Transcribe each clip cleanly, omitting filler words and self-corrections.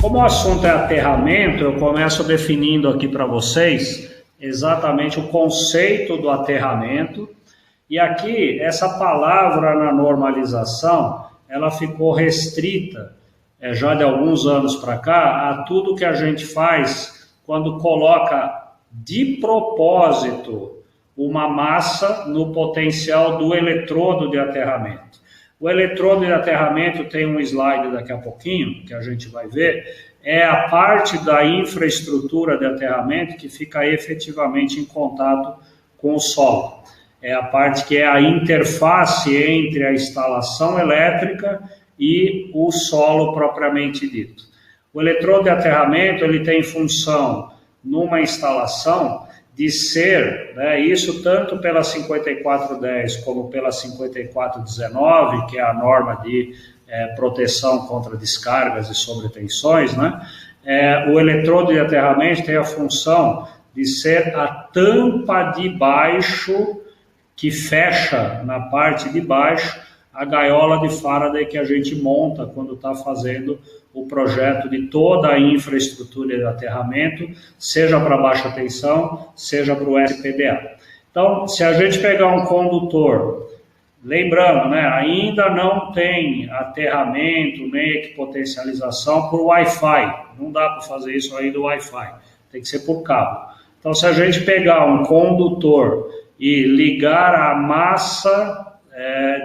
Como o assunto é aterramento, eu começo definindo aqui para vocês exatamente o conceito do aterramento. E aqui, essa palavra na normalização, ela ficou restrita, já de alguns anos para cá, a tudo que a gente faz quando coloca de propósito uma massa no potencial do eletrodo de aterramento. O eletrodo de aterramento tem um slide daqui a pouquinho, que a gente vai ver, é a parte da infraestrutura de aterramento que fica efetivamente em contato com o solo. É a parte que é a interface entre a instalação elétrica e o solo propriamente dito. O eletrodo de aterramento ele tem função numa instalação de ser, isso tanto pela 5410 como pela 5419, que é a norma de proteção contra descargas e sobretensões, o eletrodo de aterramento tem a função de ser a tampa de baixo que fecha na parte de baixo a gaiola de Faraday que a gente monta quando está fazendo o projeto de toda a infraestrutura de aterramento, seja para baixa tensão, seja para o SPDA. Então, se a gente pegar um condutor, lembrando, ainda não tem aterramento nem equipotencialização por Wi-Fi, não dá para fazer isso aí do Wi-Fi, tem que ser por cabo. Então, se a gente pegar um condutor e ligar a massa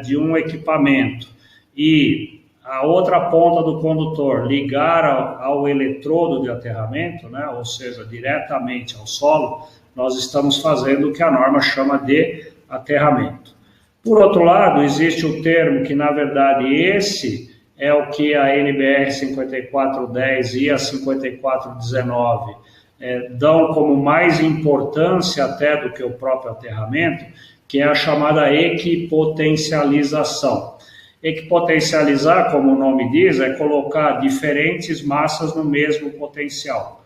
de um equipamento e a outra ponta do condutor ligar ao eletrodo de aterramento, ou seja, diretamente ao solo, nós estamos fazendo o que a norma chama de aterramento. Por outro lado, existe o termo que, na verdade, esse é o que a NBR 5410 e a 5419 dão como mais importância até do que o próprio aterramento, que é a chamada equipotencialização. Equipotencializar, como o nome diz, é colocar diferentes massas no mesmo potencial.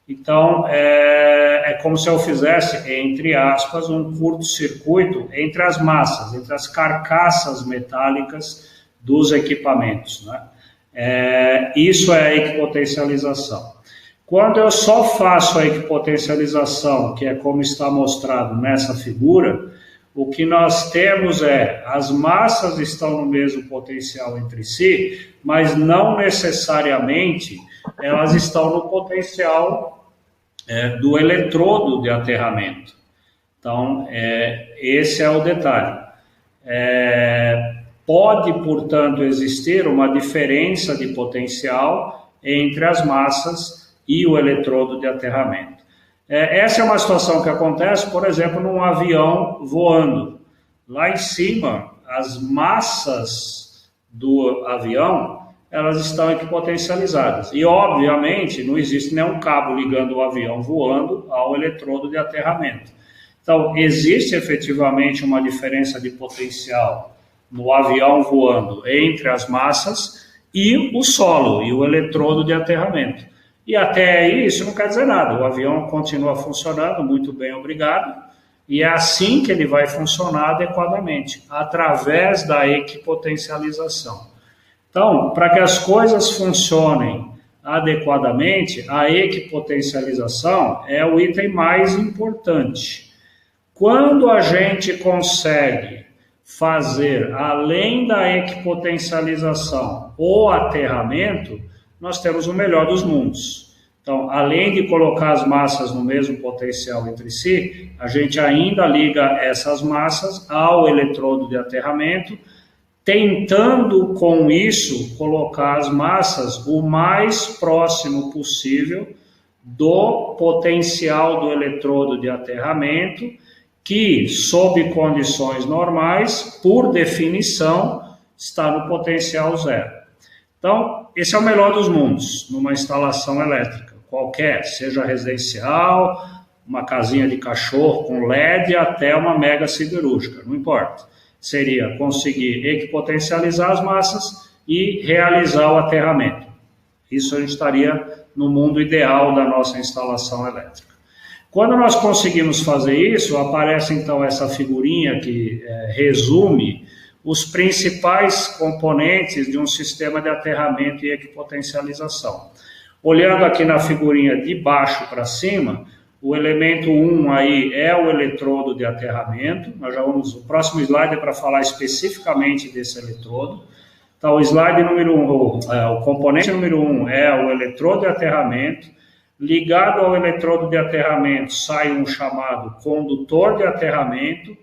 Então, é como se eu fizesse, entre aspas, um curto-circuito entre as massas, entre as carcaças metálicas dos equipamentos. Isso é a equipotencialização. Quando eu só faço a equipotencialização, que é como está mostrado nessa figura, o que nós temos as massas estão no mesmo potencial entre si, mas não necessariamente elas estão no potencial do eletrodo de aterramento. Então, esse é o detalhe. Pode, portanto, existir uma diferença de potencial entre as massas e o eletrodo de aterramento. Essa é uma situação que acontece, por exemplo, num avião voando. Lá em cima, as massas do avião, elas estão equipotencializadas. E, obviamente, não existe nenhum cabo ligando o avião voando ao eletrodo de aterramento. Então, existe efetivamente uma diferença de potencial no avião voando entre as massas e o solo, e o eletrodo de aterramento. E até aí isso não quer dizer nada, o avião continua funcionando muito bem, obrigado, e é assim que ele vai funcionar adequadamente, através da equipotencialização. Então, para que as coisas funcionem adequadamente, a equipotencialização é o item mais importante. Quando a gente consegue fazer, além da equipotencialização, o aterramento, nós temos o melhor dos mundos. Então, além de colocar as massas no mesmo potencial entre si, a gente ainda liga essas massas ao eletrodo de aterramento, tentando com isso colocar as massas o mais próximo possível do potencial do eletrodo de aterramento, que, sob condições normais, por definição, está no potencial zero. Então, esse é o melhor dos mundos, numa instalação elétrica, qualquer, seja residencial, uma casinha de cachorro com LED, até uma mega siderúrgica, não importa. Seria conseguir equipotencializar as massas e realizar o aterramento. Isso a gente estaria no mundo ideal da nossa instalação elétrica. Quando nós conseguimos fazer isso, aparece então essa figurinha que resume os principais componentes de um sistema de aterramento e equipotencialização. Olhando aqui na figurinha de baixo para cima, o elemento 1 aí é o eletrodo de aterramento. Nós já vamos, o próximo slide é para falar especificamente desse eletrodo. Então, o slide número 1, o componente número 1 é o eletrodo de aterramento. Ligado ao eletrodo de aterramento sai um chamado condutor de aterramento,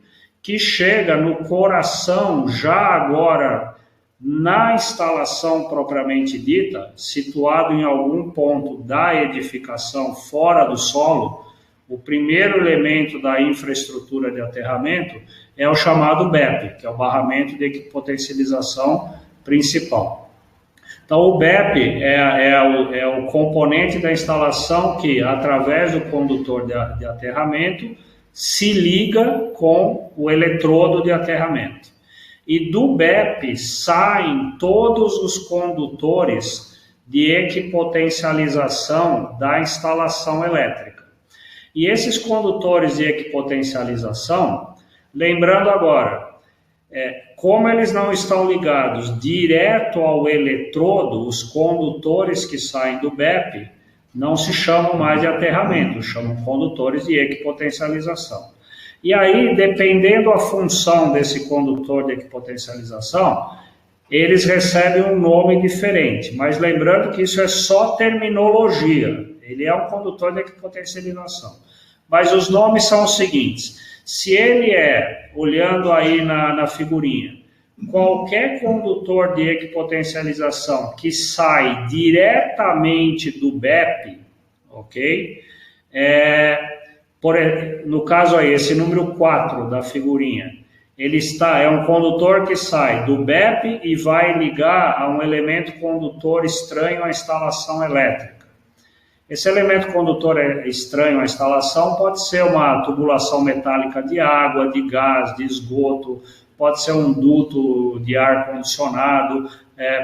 que chega no coração já agora na instalação propriamente dita, situado em algum ponto da edificação fora do solo. O primeiro elemento da infraestrutura de aterramento é o chamado BEP, que é o barramento de equipotencialização principal. Então, o BEP é o componente da instalação que, através do condutor de aterramento, se liga com o eletrodo de aterramento. E do BEP saem todos os condutores de equipotencialização da instalação elétrica. E esses condutores de equipotencialização, lembrando agora, como eles não estão ligados direto ao eletrodo, os condutores que saem do BEP não se chamam mais de aterramento, chamam condutores de equipotencialização. E aí, dependendo da função desse condutor de equipotencialização, eles recebem um nome diferente. Mas lembrando que isso é só terminologia, ele é um condutor de equipotencialização. Mas os nomes são os seguintes: se ele olhando aí na figurinha, qualquer condutor de equipotencialização que sai diretamente do BEP, ok? No caso aí, esse número 4 da figurinha, é um condutor que sai do BEP e vai ligar a um elemento condutor estranho à instalação elétrica. Esse elemento condutor estranho à instalação pode ser uma tubulação metálica de água, de gás, de esgoto, pode ser um duto de ar-condicionado,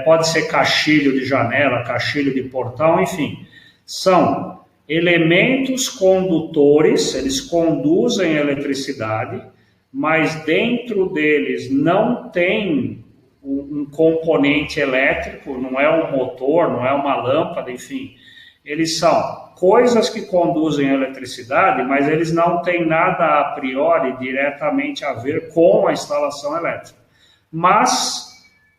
pode ser caixilho de janela, caixilho de portão, enfim. São elementos condutores, eles conduzem eletricidade, mas dentro deles não tem um componente elétrico, não é um motor, não é uma lâmpada, enfim. Eles são coisas que conduzem a eletricidade, mas eles não têm nada a priori diretamente a ver com a instalação elétrica. Mas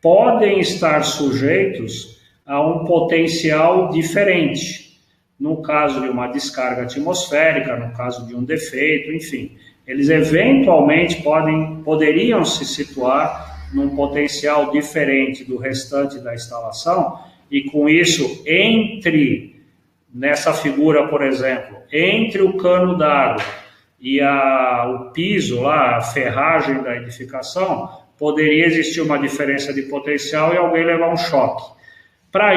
podem estar sujeitos a um potencial diferente. No caso de uma descarga atmosférica, no caso de um defeito, enfim. Eles eventualmente poderiam se situar num potencial diferente do restante da instalação e com isso nessa figura, por exemplo, entre o cano d'água e o piso, lá, a ferragem da edificação, poderia existir uma diferença de potencial e alguém levar um choque. Para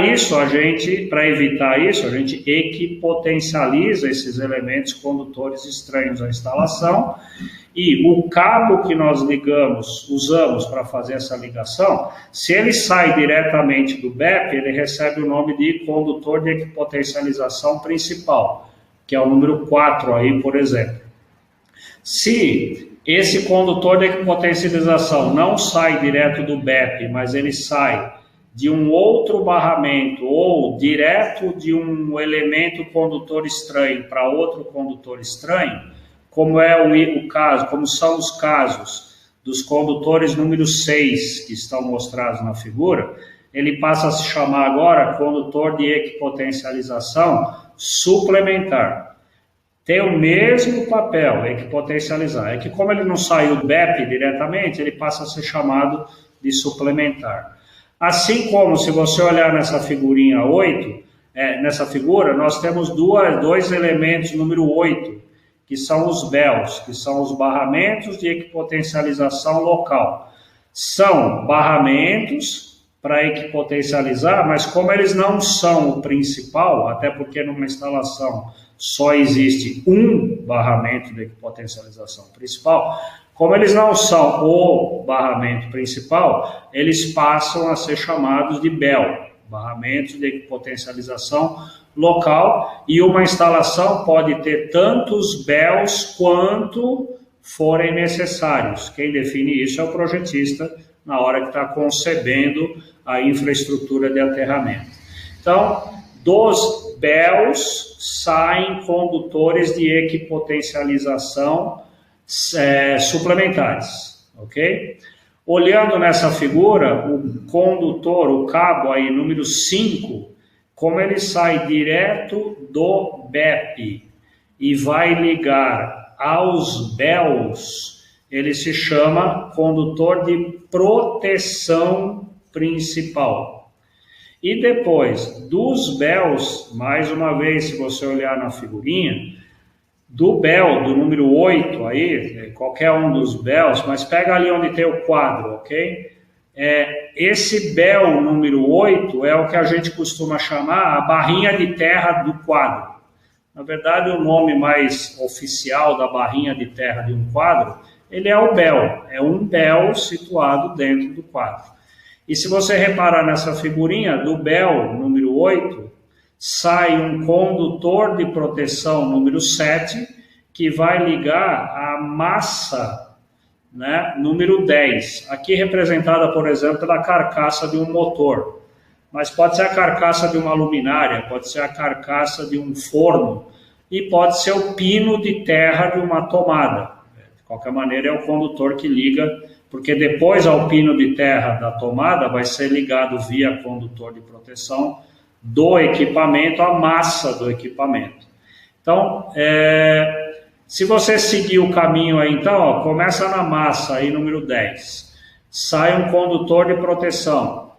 evitar isso, a gente equipotencializa esses elementos condutores estranhos à instalação e o cabo que nós usamos para fazer essa ligação, se ele sai diretamente do BEP, ele recebe o nome de condutor de equipotencialização principal, que é o número 4 aí, por exemplo. Se esse condutor de equipotencialização não sai direto do BEP, mas ele sai de um outro barramento ou direto de um elemento condutor estranho para outro condutor estranho, como são os casos dos condutores número 6 que estão mostrados na figura, ele passa a se chamar agora condutor de equipotencialização suplementar. Tem o mesmo papel, equipotencializar. É que como ele não saiu do BEP diretamente, ele passa a ser chamado de suplementar. Assim como, se você olhar nessa figurinha 8, nessa figura, nós temos dois elementos número 8, que são os BELs, que são os barramentos de equipotencialização local. São barramentos para equipotencializar, mas como eles não são o principal, até porque numa instalação só existe um barramento de equipotencialização principal, como eles não são o barramento principal, eles passam a ser chamados de BEL, barramentos de equipotencialização local, e uma instalação pode ter tantos BELs quanto forem necessários. Quem define isso é o projetista na hora que está concebendo a infraestrutura de aterramento. Então, dos BELs saem condutores de equipotencialização suplementares, ok? Olhando nessa figura, o condutor, o cabo aí, número 5, como ele sai direto do BEP e vai ligar aos BELs, ele se chama condutor de proteção principal. E depois dos BELs, mais uma vez, se você olhar na figurinha, do BEL, do número 8 aí, qualquer um dos BELs, mas pega ali onde tem o quadro, ok? Esse BEL número 8 é o que a gente costuma chamar a barrinha de terra do quadro. Na verdade, o nome mais oficial da barrinha de terra de um quadro, ele é o BEL. É um BEL situado dentro do quadro. E se você reparar nessa figurinha, do BEL número 8, sai um condutor de proteção número 7, que vai ligar a massa, né, número 10. Aqui representada, por exemplo, pela carcaça de um motor. Mas pode ser a carcaça de uma luminária, pode ser a carcaça de um forno, e pode ser o pino de terra de uma tomada. De qualquer maneira, é o condutor que liga, porque depois ao pino de terra da tomada vai ser ligado via condutor de proteção do equipamento à massa do equipamento. Então, se você seguir o caminho aí, então, ó, começa na massa aí, número 10. Sai um condutor de proteção,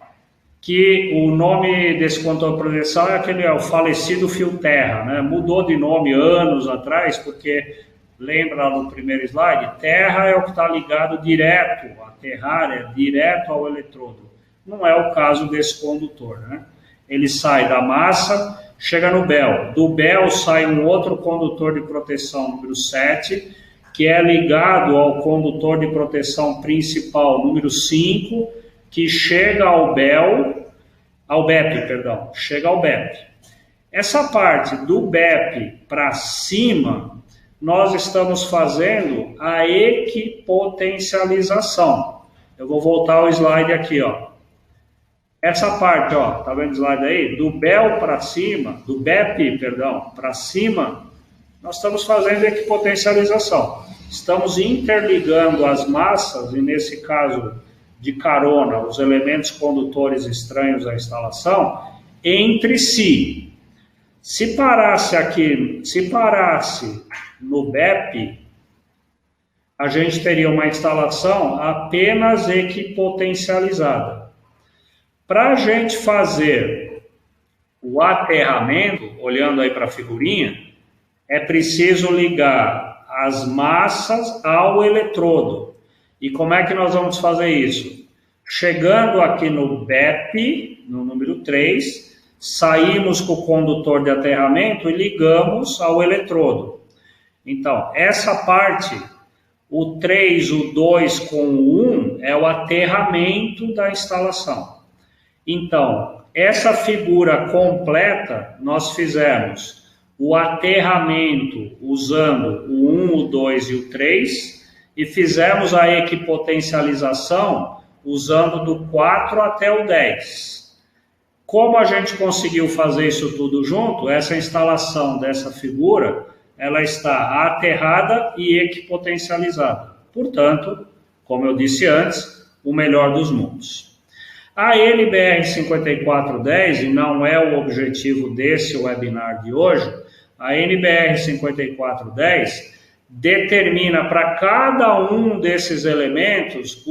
que o nome desse condutor de proteção é o falecido fio terra, né? Mudou de nome anos atrás, porque, lembra lá no primeiro slide, terra é o que está ligado direto, aterrar é direto ao eletrodo. Não é o caso desse condutor, né? Ele sai da massa, chega no BEL. Do BEL sai um outro condutor de proteção, número 7, que é ligado ao condutor de proteção principal, número 5, que chega ao BEP, chega ao BEP. Essa parte do BEP para cima, nós estamos fazendo a equipotencialização. Eu vou voltar ao slide aqui, ó. Essa parte, ó, tá vendo o slide aí? Do BEL para cima, do BEP, para cima, nós estamos fazendo equipotencialização. Estamos interligando as massas, e nesse caso de carona, os elementos condutores estranhos à instalação, entre si. Se parasse no BEP, a gente teria uma instalação apenas equipotencializada. Para a gente fazer o aterramento, olhando aí para a figurinha, é preciso ligar as massas ao eletrodo. E como é que nós vamos fazer isso? Chegando aqui no BEP, no número 3, saímos com o condutor de aterramento e ligamos ao eletrodo. Então, essa parte, o 3, o 2 com o 1, é o aterramento da instalação. Então, essa figura completa, nós fizemos o aterramento usando o 1, o 2 e o 3, e fizemos a equipotencialização usando do 4 até o 10. Como a gente conseguiu fazer isso tudo junto, essa instalação dessa figura, ela está aterrada e equipotencializada. Portanto, como eu disse antes, o melhor dos mundos. A NBR 5410, e não é o objetivo desse webinar de hoje, a NBR 5410 determina para cada um desses elementos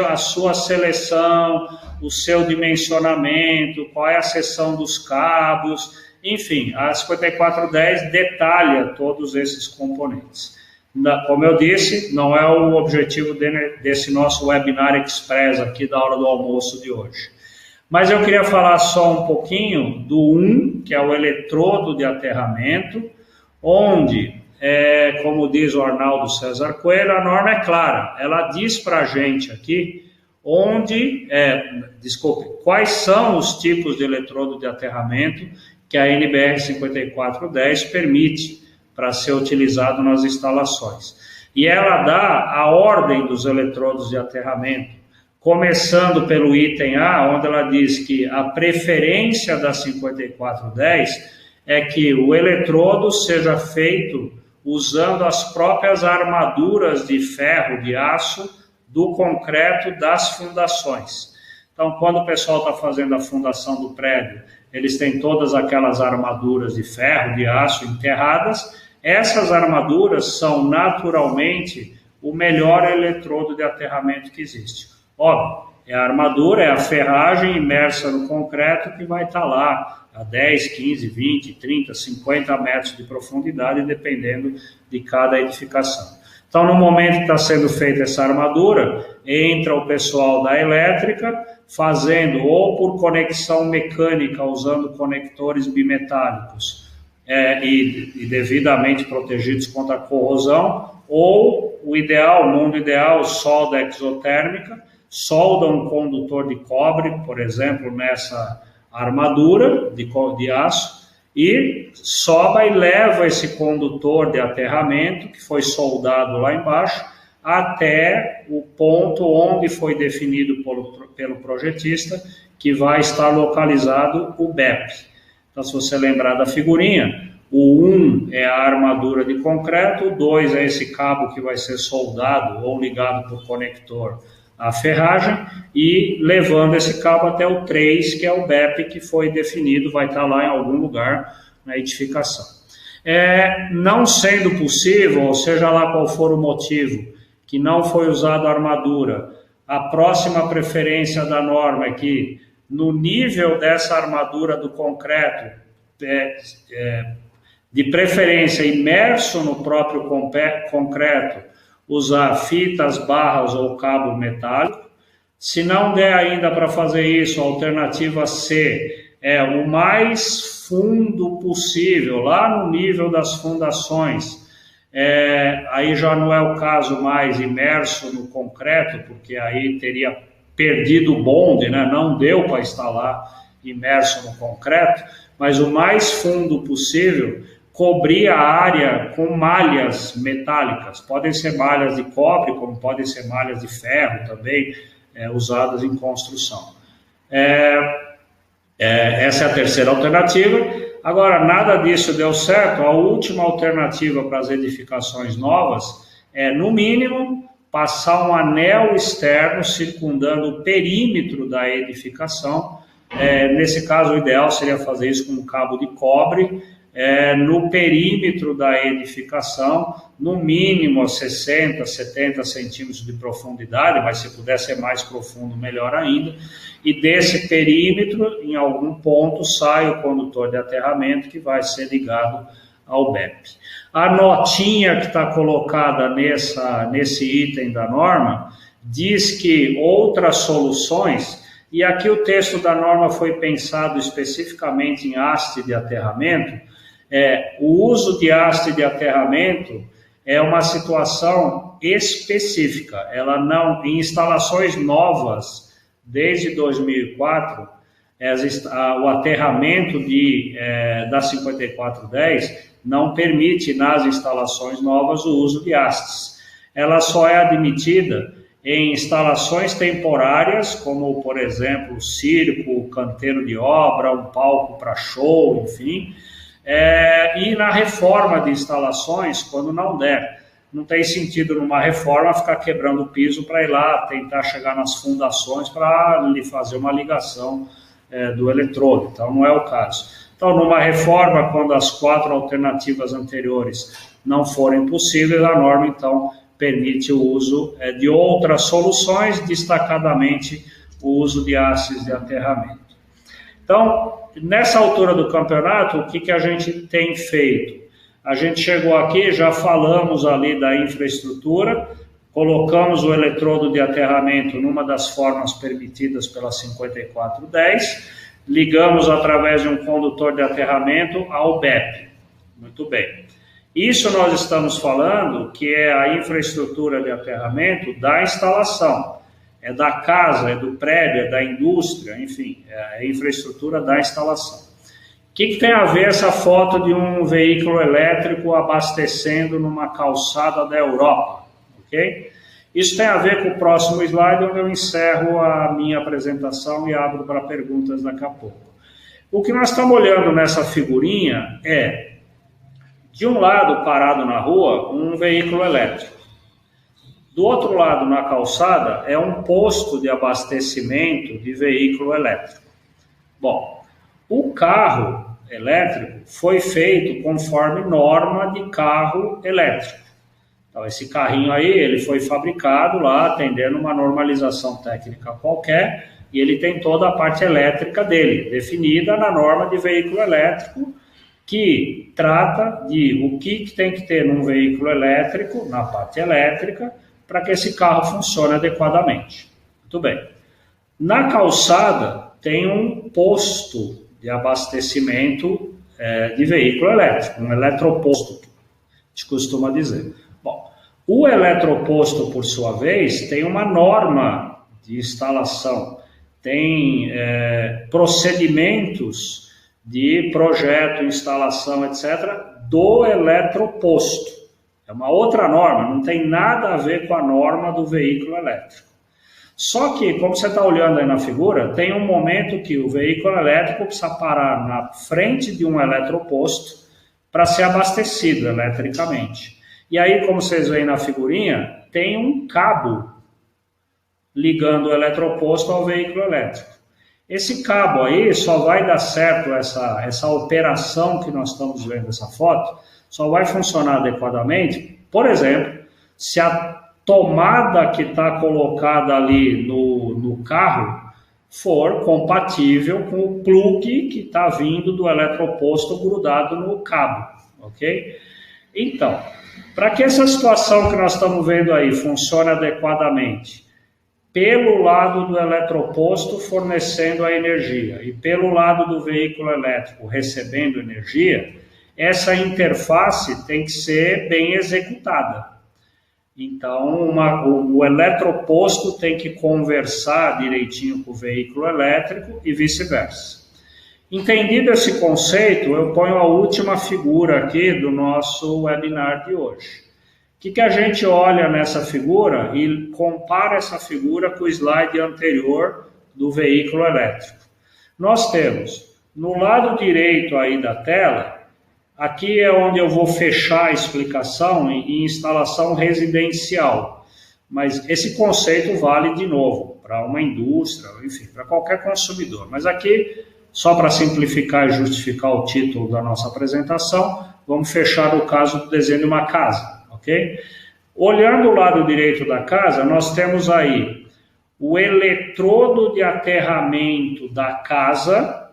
a sua seleção, o seu dimensionamento, qual é a seção dos cabos, enfim, a 5410 detalha todos esses componentes. Como eu disse, não é o objetivo desse nosso webinar express aqui da hora do almoço de hoje. Mas eu queria falar só um pouquinho do 1, que é o eletrodo de aterramento, onde, como diz o Arnaldo César Coelho, a norma é clara. Ela diz para a gente aqui quais são os tipos de eletrodo de aterramento que a NBR 5410 permite para ser utilizado nas instalações. E ela dá a ordem dos eletrodos de aterramento, começando pelo item A, onde ela diz que a preferência da 5410 é que o eletrodo seja feito usando as próprias armaduras de ferro, de aço, do concreto das fundações. Então, quando o pessoal está fazendo a fundação do prédio, eles têm todas aquelas armaduras de ferro, de aço enterradas. Essas armaduras são naturalmente o melhor eletrodo de aterramento que existe. Óbvio, é a armadura, é a ferragem imersa no concreto que vai estar lá a 10, 15, 20, 30, 50 metros de profundidade, dependendo de cada edificação. Então, no momento que está sendo feita essa armadura, entra o pessoal da elétrica, fazendo ou por conexão mecânica, usando conectores bimetálicos e devidamente protegidos contra a corrosão, ou o mundo ideal, solda exotérmica, solda um condutor de cobre, por exemplo, nessa armadura de aço, e soba e leva esse condutor de aterramento, que foi soldado lá embaixo, até o ponto onde foi definido pelo projetista, que vai estar localizado o BEP. Então, se você lembrar da figurinha, o 1 é a armadura de concreto, o 2 é esse cabo que vai ser soldado ou ligado por conector à ferragem, e levando esse cabo até o 3, que é o BEP que foi definido, vai estar lá em algum lugar na edificação. Não sendo possível, ou seja lá qual for o motivo, que não foi usada a armadura, a próxima preferência da norma é que no nível dessa armadura do concreto, de preferência imerso no próprio concreto, usar fitas, barras ou cabo metálico. Se não der ainda para fazer isso, a alternativa C é o mais fundo possível, lá no nível das fundações. Aí já não é o caso mais imerso no concreto, porque aí teria perdido o bonde, né? Não deu para instalar imerso no concreto, mas o mais fundo possível, cobrir a área com malhas metálicas. Podem ser malhas de cobre, como podem ser malhas de ferro também, usadas em construção. Essa é a terceira alternativa. Agora, nada disso deu certo. A última alternativa para as edificações novas é, no mínimo, passar um anel externo circundando o perímetro da edificação. Nesse caso, o ideal seria fazer isso com um cabo de cobre, no perímetro da edificação, no mínimo 60, 70 centímetros de profundidade, mas se puder ser mais profundo, melhor ainda. E desse perímetro, em algum ponto, sai o condutor de aterramento que vai ser ligado ao BEP. A notinha que está colocada nesse item da norma diz que outras soluções, e aqui o texto da norma foi pensado especificamente em haste de aterramento. O uso de haste de aterramento é uma situação específica. Ela não, em instalações novas, desde 2004, o aterramento da 5410 não permite nas instalações novas o uso de hastes. Ela só é admitida em instalações temporárias, como, por exemplo, circo, canteiro de obra, um palco para show, enfim, e na reforma de instalações, quando não der. Não tem sentido numa reforma ficar quebrando o piso para ir lá tentar chegar nas fundações para lhe fazer uma ligação do eletrodo. Então, não é o caso. Então, numa reforma, quando as 4 alternativas anteriores não forem possíveis, a norma, então, permite o uso de outras soluções, destacadamente o uso de hastes de aterramento. Então, nessa altura do campeonato, o que a gente tem feito? A gente chegou aqui, já falamos ali da infraestrutura, colocamos o eletrodo de aterramento numa das formas permitidas pela 5410, ligamos através de um condutor de aterramento ao BEP. Muito bem. Isso nós estamos falando que é a infraestrutura de aterramento da instalação. é da casa, é do prédio, é da indústria, enfim, é a infraestrutura da instalação. O que tem a ver essa foto de um veículo elétrico abastecendo numa calçada da Europa? Ok? Isso tem a ver com o próximo slide, onde eu encerro a minha apresentação e abro para perguntas daqui a pouco. O que nós estamos olhando nessa figurinha é, de um lado, parado na rua, um veículo elétrico. Do outro lado, na calçada, é um posto de abastecimento de veículo elétrico. Bom, o carro elétrico foi feito conforme norma de carro elétrico. Então, esse carrinho aí, ele foi fabricado lá, atendendo uma normalização técnica qualquer, e ele tem toda a parte elétrica dele, definida na norma de veículo elétrico, que trata de o que tem que ter num veículo elétrico, na parte elétrica, para que esse carro funcione adequadamente. Muito bem. Na calçada, tem um posto de abastecimento de veículo elétrico, um eletroposto, que a gente costuma dizer. Bom, o eletroposto, por sua vez, tem uma norma de instalação, tem procedimentos de projeto, instalação, etc., do eletroposto. É uma outra norma, não tem nada a ver com a norma do veículo elétrico. Só que, como você está olhando aí na figura, tem um momento que o veículo elétrico precisa parar na frente de um eletroposto para ser abastecido eletricamente. E aí, como vocês veem na figurinha, tem um cabo ligando o eletroposto ao veículo elétrico. Esse cabo aí só vai dar certo, essa operação que nós estamos vendo, essa foto, só vai funcionar adequadamente, por exemplo, se a tomada que está colocada ali no carro for compatível com o plug que está vindo do eletroposto grudado no cabo, ok? Então, para que essa situação que nós estamos vendo aí funcione adequadamente, pelo lado do eletroposto fornecendo a energia e pelo lado do veículo elétrico recebendo energia, essa interface tem que ser bem executada. Então, o eletroposto tem que conversar direitinho com o veículo elétrico e vice-versa. Entendido esse conceito, eu ponho a última figura aqui do nosso webinar de hoje. O que a gente olha nessa figura e compara essa figura com o slide anterior do veículo elétrico? Nós temos, no lado direito aí da tela, aqui é onde eu vou fechar a explicação em instalação residencial. Mas esse conceito vale de novo para uma indústria, enfim, para qualquer consumidor. Mas aqui, só para simplificar e justificar o título da nossa apresentação, vamos fechar o caso do desenho de uma casa. Okay? Olhando o lado direito da casa, nós temos aí o eletrodo de aterramento da casa,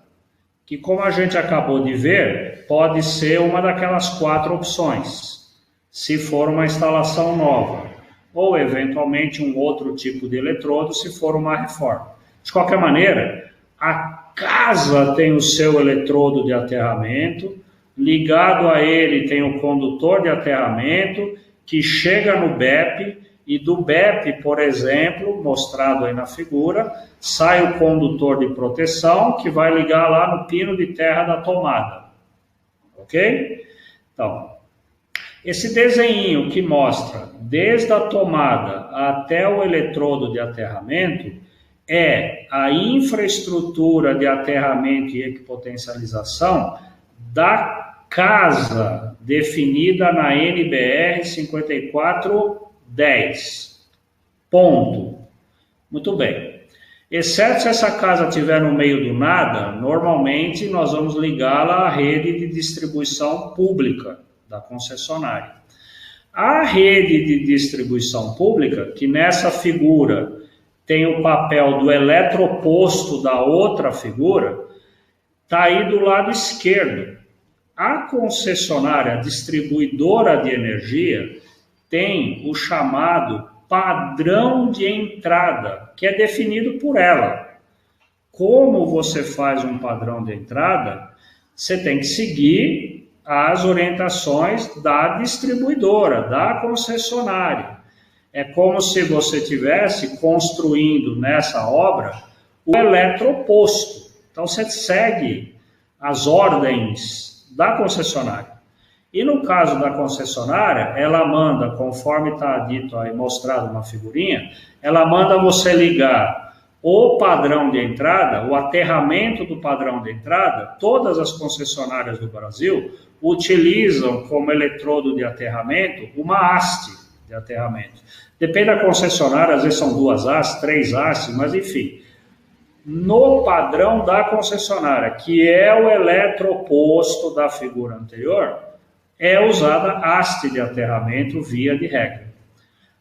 que, como a gente acabou de ver, pode ser uma daquelas 4 opções, se for uma instalação nova, ou eventualmente um outro tipo de eletrodo, se for uma reforma. De qualquer maneira, a casa tem o seu eletrodo de aterramento, ligado a ele tem o condutor de aterramento, que chega no BEP, e do BEP, por exemplo, mostrado aí na figura, sai o condutor de proteção, que vai ligar lá no pino de terra da tomada. Ok? Então, esse desenho que mostra desde a tomada até o eletrodo de aterramento é a infraestrutura de aterramento e equipotencialização da casa definida na NBR 5410. Ponto. Muito bem. Exceto se essa casa estiver no meio do nada, normalmente nós vamos ligá-la à rede de distribuição pública da concessionária. A rede de distribuição pública, que nessa figura tem o papel do eletroposto da outra figura, está aí do lado esquerdo. A concessionária, a distribuidora de energia, tem o chamado padrão de entrada, que é definido por ela. Como você faz um padrão de entrada, você tem que seguir as orientações da distribuidora, da concessionária. É como se você estivesse construindo nessa obra o eletroposto. Então você segue as ordens da concessionária. E no caso da concessionária, ela manda, conforme está dito aí, mostrado na figurinha, ela manda você ligar o padrão de entrada, o aterramento do padrão de entrada. Todas as concessionárias do Brasil utilizam como eletrodo de aterramento uma haste de aterramento. Depende da concessionária, às vezes são 2 hastes, 3 hastes, mas enfim. No padrão da concessionária, que é o eletroposto da figura anterior, é usada haste de aterramento via de regra.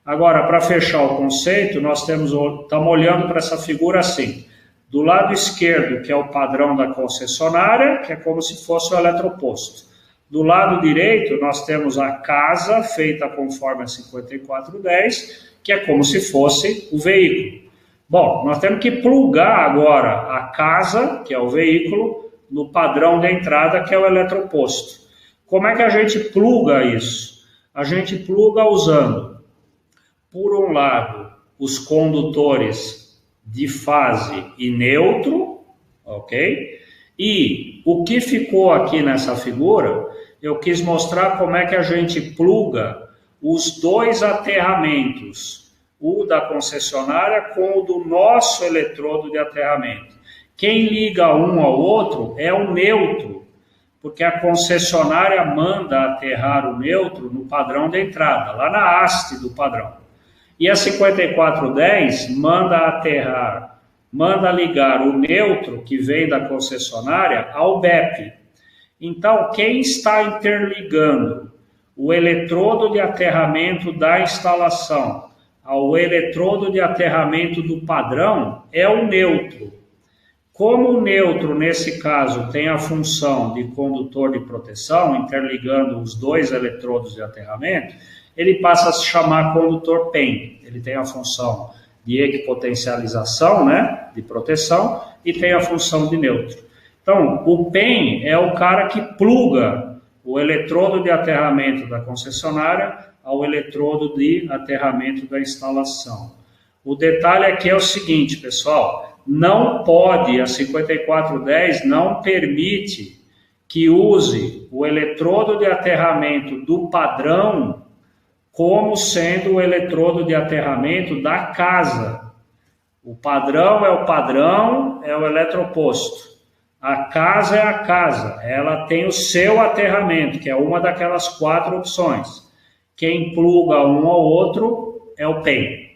Agora, para fechar o conceito, nós estamos olhando para essa figura assim. Do lado esquerdo, que é o padrão da concessionária, que é como se fosse o eletroposto. Do lado direito, nós temos a casa, feita conforme a 5410, que é como se fosse o veículo. Bom, nós temos que plugar agora a casa, que é o veículo, no padrão de entrada, que é o eletroposto. Como é que a gente pluga isso? A gente pluga usando, por um lado, os condutores de fase e neutro, ok? E o que ficou aqui nessa figura, eu quis mostrar como é que a gente pluga os 2 aterramentos, o da concessionária com o do nosso eletrodo de aterramento. Quem liga um ao outro é o neutro, porque a concessionária manda aterrar o neutro no padrão de entrada, lá na haste do padrão. E a 5410 manda ligar o neutro que vem da concessionária ao BEP. Então, quem está interligando o eletrodo de aterramento da instalação ao eletrodo de aterramento do padrão é o neutro. Como o neutro, nesse caso, tem a função de condutor de proteção, interligando os 2 eletrodos de aterramento, ele passa a se chamar condutor PEM. Ele tem a função de equipotencialização, né, de proteção, e tem a função de neutro. Então, o PEM é o cara que pluga o eletrodo de aterramento da concessionária ao eletrodo de aterramento da instalação. O detalhe aqui é o seguinte, pessoal, não pode, a 5410 não permite que use o eletrodo de aterramento do padrão como sendo o eletrodo de aterramento da casa. O padrão, é o eletroposto. A casa é a casa, ela tem o seu aterramento, que é uma daquelas 4 opções. Quem pluga um ao outro é o PEM.